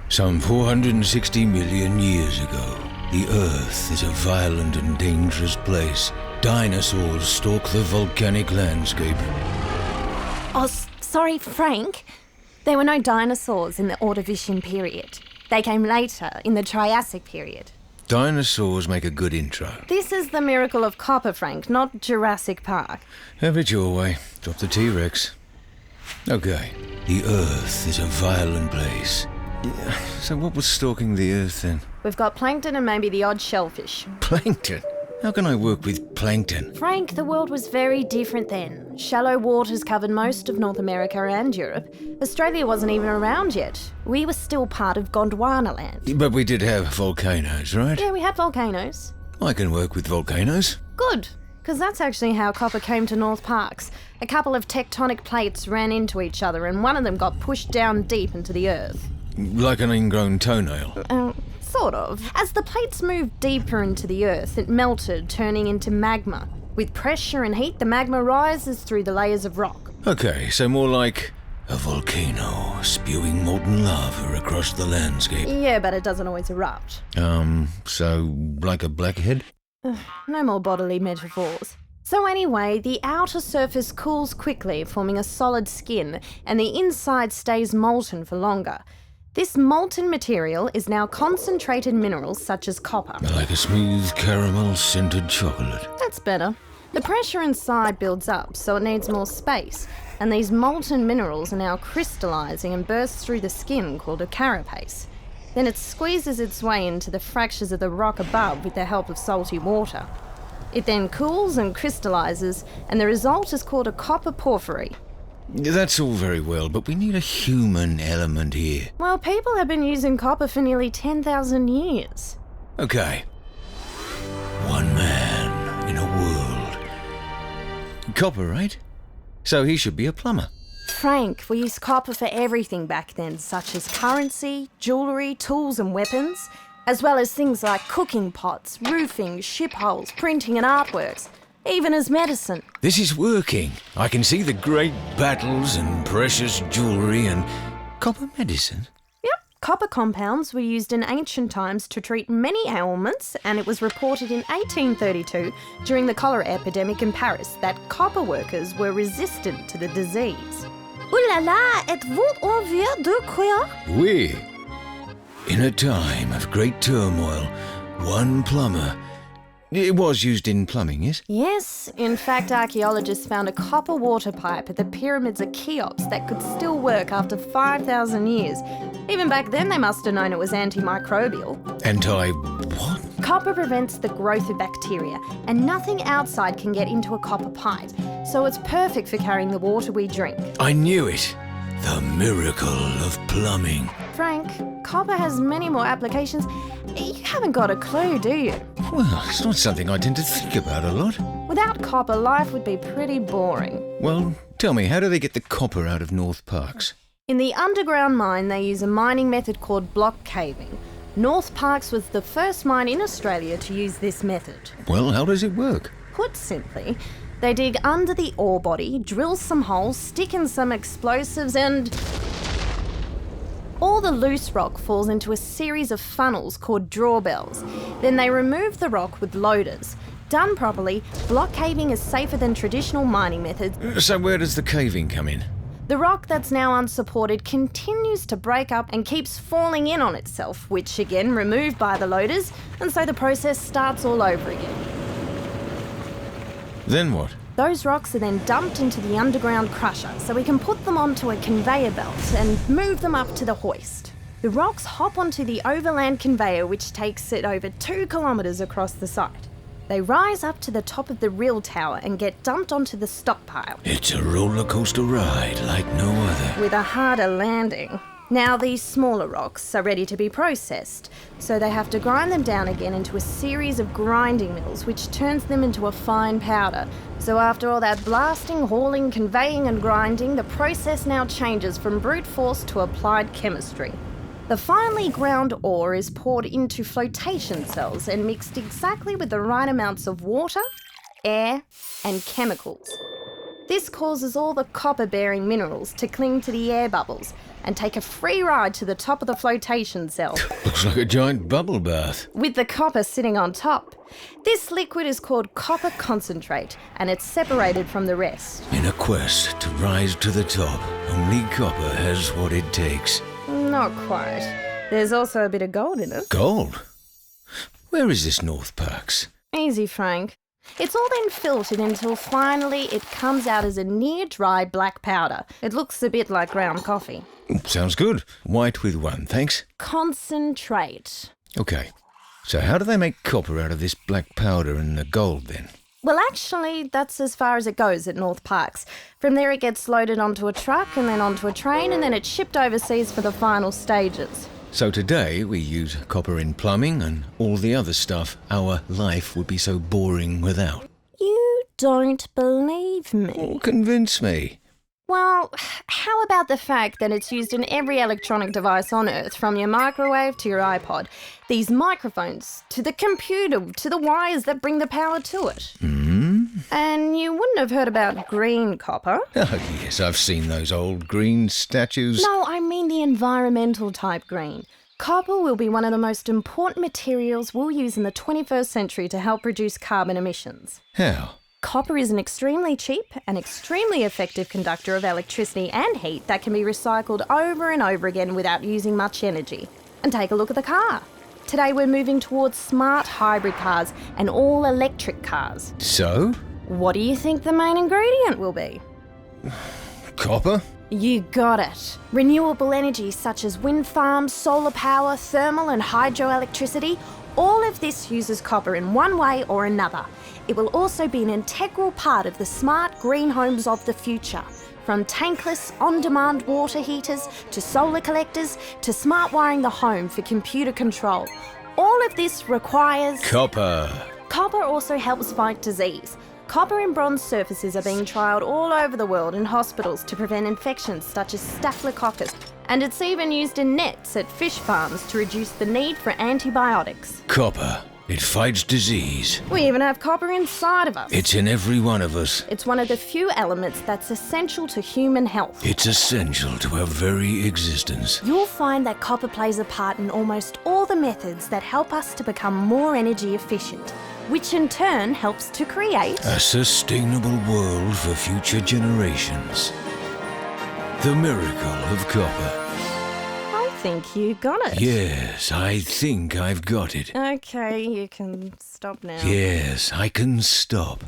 Some 460 million years ago, the Earth is a violent and dangerous place. Dinosaurs stalk the volcanic landscape. Oh, sorry, Frank. There were no dinosaurs in the Ordovician period. They came later, in the Triassic period. Dinosaurs make a good intro. This is the miracle of copper, Frank, not Jurassic Park. Have it your way. Drop the T-Rex. Okay, the Earth is a violent place. So what was stalking the Earth then? We've got plankton and maybe the odd shellfish. Plankton? How can I work with plankton? Frank, the world was very different then. Shallow waters covered most of North America and Europe. Australia wasn't even around yet. We were still part of Gondwana land. But we did have volcanoes, right? Yeah, we had volcanoes. I can work with volcanoes. Good, because that's actually how copper came to Northparkes. A couple of tectonic plates ran into each other and one of them got pushed down deep into the earth. Like an ingrown toenail? Sort of. As the plates moved deeper into the earth, it melted, turning into magma. With pressure and heat, the magma rises through the layers of rock. Okay, so more like a volcano spewing molten lava across the landscape. Yeah, but it doesn't always erupt. So like a blackhead? No more bodily metaphors. So anyway, the outer surface cools quickly, forming a solid skin, and the inside stays molten for longer. This molten material is now concentrated minerals such as copper. Like a smooth caramel-scented chocolate. That's better. The pressure inside builds up, so it needs more space, and these molten minerals are now crystallizing and burst through the skin called a carapace. Then it squeezes its way into the fractures of the rock above with the help of salty water. It then cools and crystallizes, and the result is called a copper porphyry. That's all very well, but we need a human element here. Well, people have been using copper for nearly 10,000 years. Okay. One man in a world. Copper, right? So he should be a plumber. Frank, we used copper for everything back then, such as currency, jewellery, tools and weapons, as well as things like cooking pots, roofing, ship hulls, printing and artworks. Even as medicine. This is working. I can see the great battles and precious jewellery and copper medicine. Yep. Copper compounds were used in ancient times to treat many ailments, and it was reported in 1832 during the cholera epidemic in Paris that copper workers were resistant to the disease. Ouh là là, êtes-vous envie de quoi? Oui. In a time of great turmoil, one plumber... It was used in plumbing, yes? Yes. In fact, archaeologists found a copper water pipe at the pyramids of Cheops that could still work after 5,000 years. Even back then, they must have known it was antimicrobial. What? Copper prevents the growth of bacteria, and nothing outside can get into a copper pipe, so it's perfect for carrying the water we drink. I knew it. The miracle of plumbing. Frank, copper has many more applications. You haven't got a clue, do you? Well, it's not something I tend to think about a lot. Without copper, life would be pretty boring. Well, tell me, how do they get the copper out of Northparkes? In the underground mine, they use a mining method called block caving. Northparkes was the first mine in Australia to use this method. Well, how does it work? Put simply, they dig under the ore body, drill some holes, stick in some explosives, and all the loose rock falls into a series of funnels called drawbells. Then they remove the rock with loaders. Done properly, block caving is safer than traditional mining methods. So where does the caving come in? The rock that's now unsupported continues to break up and keeps falling in on itself, which again removed by the loaders, and so the process starts all over again. Then what? Those rocks are then dumped into the underground crusher so we can put them onto a conveyor belt and move them up to the hoist. The rocks hop onto the overland conveyor, which takes it over 2 kilometres across the site. They rise up to the top of the reel tower and get dumped onto the stockpile. It's a roller coaster ride like no other. With a harder landing. Now these smaller rocks are ready to be processed, so they have to grind them down again into a series of grinding mills, which turns them into a fine powder. So after all that blasting, hauling, conveying and grinding, the process now changes from brute force to applied chemistry. The finely ground ore is poured into flotation cells and mixed exactly with the right amounts of water, air and chemicals. This causes all the copper-bearing minerals to cling to the air bubbles and take a free ride to the top of the flotation cell, Looks like a giant bubble bath. with the copper sitting on top. This liquid is called copper concentrate, and it's separated from the rest. In a quest to rise to the top, only copper has what it takes. Not quite. There's also a bit of gold in it. Gold? Where is this Northparkes? Easy, Frank. It's all then filtered until finally it comes out as a near-dry black powder. It looks a bit like ground coffee. Sounds good. White with one, thanks. Concentrate. Okay, so how do they make copper out of this black powder and the gold then? Well, actually, that's as far as it goes at Northparkes. From there it gets loaded onto a truck and then onto a train and then it's shipped overseas for the final stages. So today we use copper in plumbing and all the other stuff our life would be so boring without. You don't believe me? Oh, convince me. Well, how about the fact that it's used in every electronic device on Earth, from your microwave to your iPod? These microphones, to the computer, to the wires that bring the power to it. And you wouldn't have heard about green copper. Oh yes, I've seen those old green statues. No, I mean the environmental type green. Copper will be one of the most important materials we'll use in the 21st century to help reduce carbon emissions. How? Copper is an extremely cheap and extremely effective conductor of electricity and heat that can be recycled over and over again without using much energy. And take a look at the car. Today we're moving towards smart hybrid cars and all-electric cars. So? What do you think the main ingredient will be? Copper? You got it. Renewable energy such as wind farms, solar power, thermal and hydroelectricity, all of this uses copper in one way or another. It will also be an integral part of the smart green homes of the future. From tankless, on-demand water heaters, to solar collectors, to smart wiring the home for computer control. All of this requires... Copper. Copper also helps fight disease. Copper and bronze surfaces are being trialled all over the world in hospitals to prevent infections such as staphylococcus, and it's even used in nets at fish farms to reduce the need for antibiotics. Copper. It fights disease. We even have copper inside of us. It's in every one of us. It's one of the few elements that's essential to human health. It's essential to our very existence. You'll find that copper plays a part in almost all the methods that help us to become more energy efficient, which in turn helps to create a sustainable world for future generations. The miracle of copper. I think you got it. Yes, I think I've got it. Okay, you can stop now. Yes, I can stop.